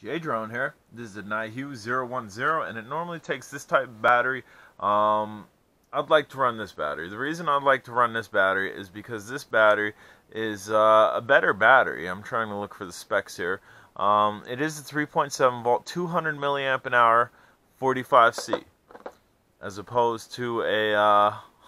J-Drone here. This is a Nihu010, and it normally takes this type of battery. I'd like to run this battery. The reason I'd like to run this battery is because this battery is a better battery. I'm trying to look for the specs here. It is a 3.7 volt, 200 milliamp an hour, 45C, as opposed to a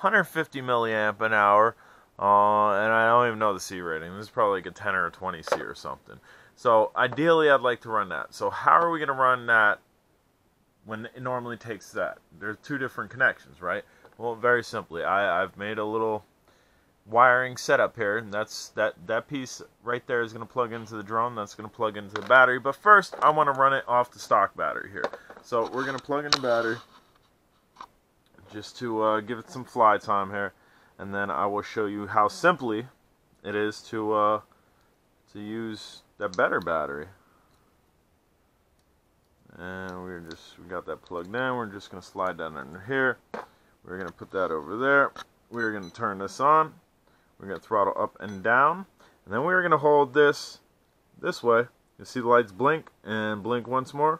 150 milliamp an hour. And I don't even know the C rating. This is probably like a 10 or a 20 C or something. So ideally, I'd like to run that. So how are we going to run that when it normally takes that? There's two different connections, right? Well, very simply, I've made a little wiring setup here, and that piece right there is going to plug into the drone. That's going to plug into the battery. But first, I want to run it off the stock battery here. So we're going to plug in the battery just to give it some fly time here. And then I will show you how simply it is to use that better battery. And we got that plugged in. We're just going to slide that under here. We're going to put that over there. We're going to turn this on. We're going to throttle up and down. And then we're going to hold this way. You see the lights blink and blink once more.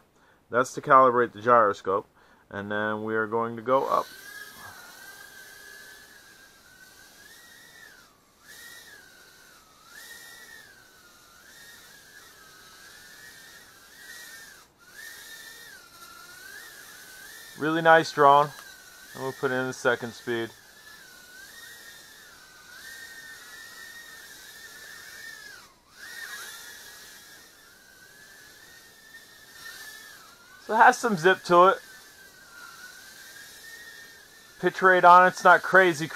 That's to calibrate the gyroscope. And then we are going to go up. Really nice drone. And we'll put in the second speed. So it has some zip to it. Pitch rate on it's not crazy,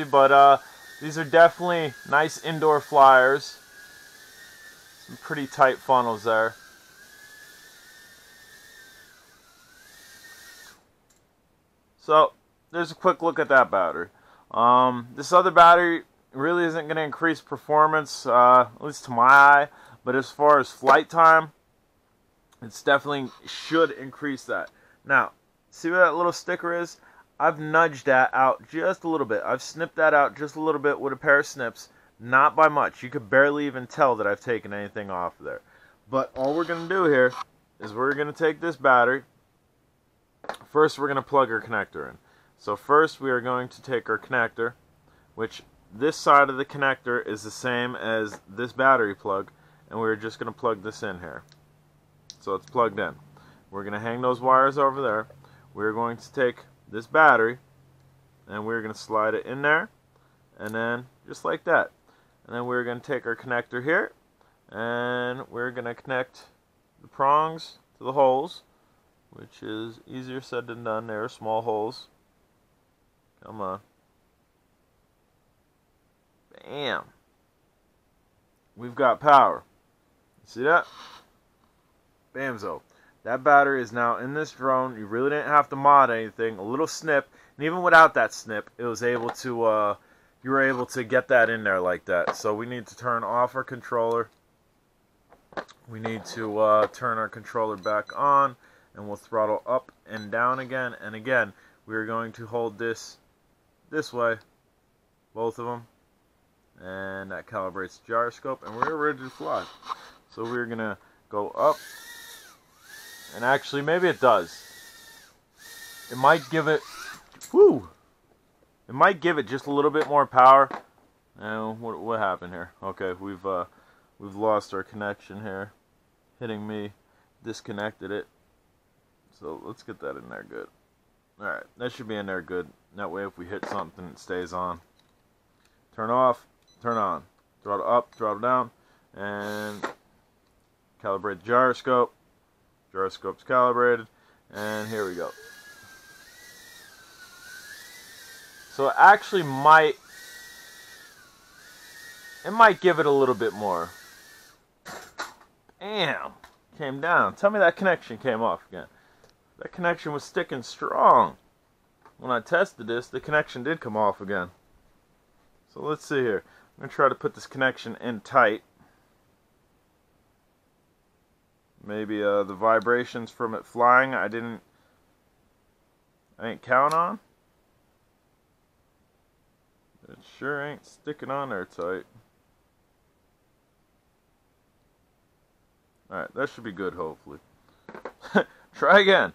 but these are definitely nice indoor flyers. Some pretty tight funnels there. So there's a quick look at that battery. This other battery really isn't going to increase performance, at least to my eye, but as far as flight time, it's definitely should increase that. Now, see where that little sticker is? I've nudged that out just a little bit. I've snipped that out just a little bit with a pair of snips, not by much. You could barely even tell that I've taken anything off there. But all we're going to do here is we're going to take this battery. First, we're going to plug our connector in. So first, we are going to take our connector, which this side of the connector is the same as this battery plug, and we're just going to plug this in here. So it's plugged in. We're going to hang those wires over there. We're going to take this battery, and we're going to slide it in there, and then just like that. And then we're going to take our connector here, and we're going to connect the prongs to the holes, which is easier said than done. There are small holes. Come on. Bam. We've got power. See that? Bamzo. That battery is now in this drone. You really didn't have to mod anything. A little snip, and even without that snip, it was able to. You were able to get that in there like that. So we need to turn off our controller. We need to turn our controller back on. And we'll throttle up and down again. And again, we're going to hold this way, both of them. And that calibrates the gyroscope. And we're ready to fly. So we're going to go up. And actually, maybe it does. It might give it, whoo! It might give it just a little bit more power. And what happened here? Okay, we've lost our connection here. Hitting me, disconnected it. So let's get that in there good. Alright, that should be in there good. That way if we hit something, it stays on. Turn off, turn on. Throttle up, throttle down. And calibrate the gyroscope. Gyroscope's calibrated. And here we go. So it actually might give it a little bit more. Bam! Came down. Tell me that connection came off again. That connection was sticking strong. When I tested this, the connection did come off again. So let's see here. I'm going to try to put this connection in tight. Maybe the vibrations from it flying I didn't count on. It sure ain't sticking on there tight. Alright, that should be good, hopefully. Try again.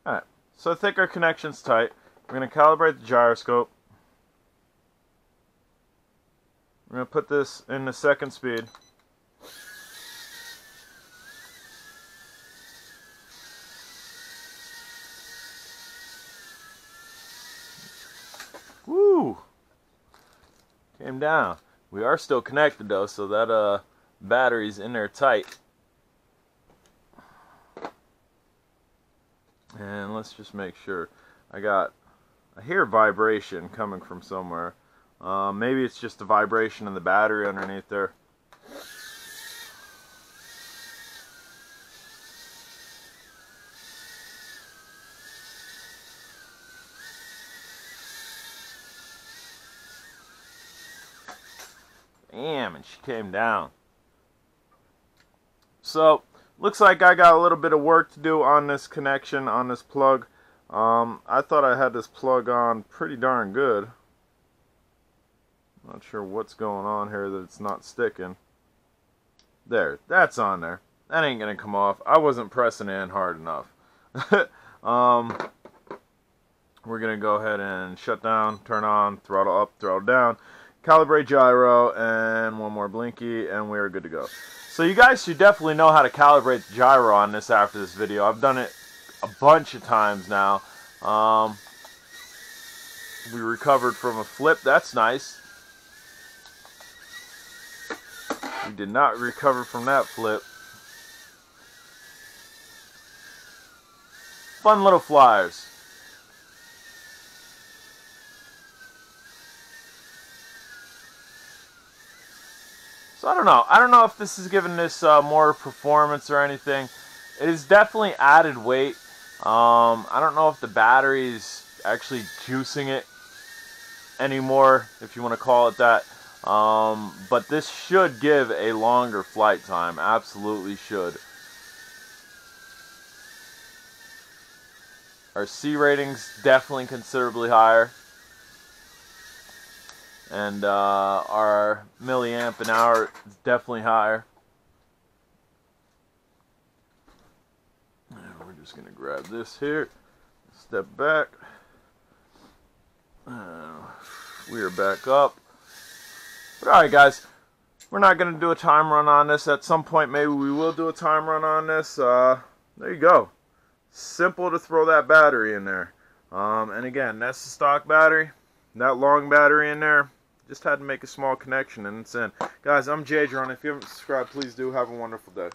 Alright, so I think our connection's tight. We're going to calibrate the gyroscope. We're going to put this in the second speed. Woo! Came down. We are still connected though, so that battery's in there tight. And let's just make sure. I hear vibration coming from somewhere. Maybe it's just a vibration in the battery underneath there. Damn, and she came down. So, looks like I got a little bit of work to do on this connection, on this plug. I thought I had this plug on pretty darn good. Not sure what's going on here that it's not sticking. There, that's on there. That ain't gonna come off. I wasn't pressing in hard enough. We're gonna go ahead and shut down, turn on, throttle up, throttle down, calibrate gyro, and one more blinky, and we are good to go. So you guys should definitely know how to calibrate the gyro on this after this video. I've done it a bunch of times now. We recovered from a flip. That's nice. We did not recover from that flip. Fun little flyers. So I don't know. I don't know if this is giving this more performance or anything. It is definitely added weight. I don't know if the battery's actually juicing it anymore, if you want to call it that. But this should give a longer flight time. Absolutely should. Our C rating's definitely considerably higher. And our milliamp an hour is definitely higher. And we're just going to grab this here. Step back. We are back up. But alright guys, we're not going to do a time run on this. At some point maybe we will do a time run on this. There you go. Simple to throw that battery in there. And again, that's the stock battery. That long battery in there. Just had to make a small connection and it's in. Guys, I'm JJRC. If you haven't subscribed, please do. Have a wonderful day.